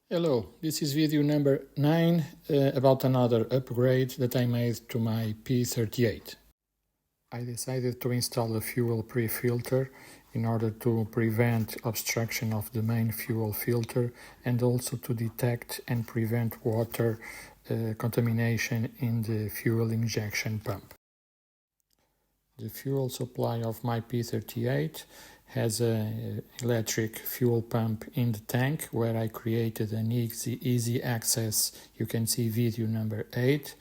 Hello, this is video number 9 about another upgrade that I made to my P38. I decided to install a fuel pre-filter in order to prevent obstruction of the main fuel filter and also to detect and prevent water contamination in the fuel injection pump. The fuel supply of my P38 has an electric fuel pump in the tank where I created an easy access. You can see video number 8.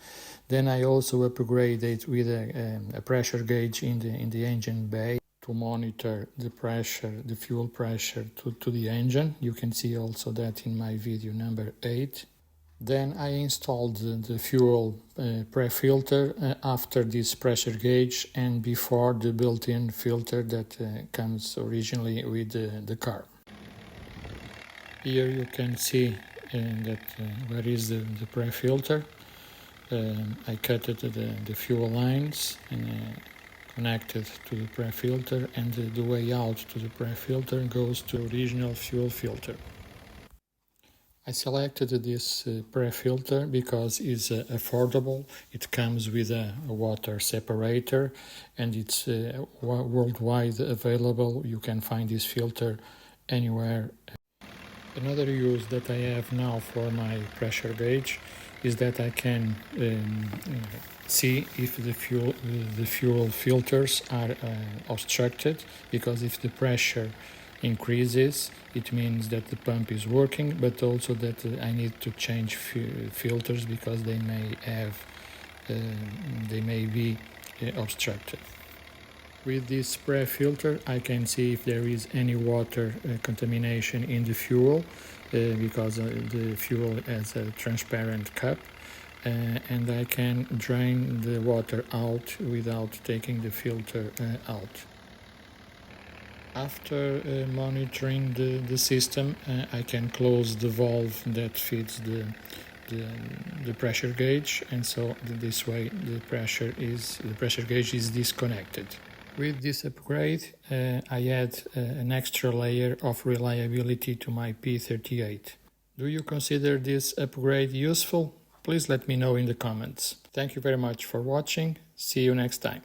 Then I also upgraded with a pressure gauge in the engine bay to monitor the pressure, the fuel pressure to the engine. You can see also that in my video number 8. Then I installed the fuel pre-filter after this pressure gauge and before the built-in filter that comes originally with the car. Here you can see that where is the pre-filter. I cut the fuel lines and connected to the pre-filter, and the way out to the pre-filter goes to original fuel filter. I selected this pre-filter because it's affordable. It comes with a water separator and it's worldwide available. You can find this filter anywhere. Another use that I have now for my pressure gauge is that I can see if the fuel filters are obstructed, because if the pressure increases, it means that the pump is working, but also that I need to change filters because they may be obstructed. With this spray filter I can see if there is any water contamination in the fuel, because the fuel has a transparent cup, and I can drain the water out without taking the filter out. After monitoring the system, I can close the valve that feeds the pressure gauge, and so this way the pressure gauge is disconnected. With this upgrade, I add an extra layer of reliability to my P38. Do you consider this upgrade useful? Please let me know in the comments. Thank you very much for watching. See you next time.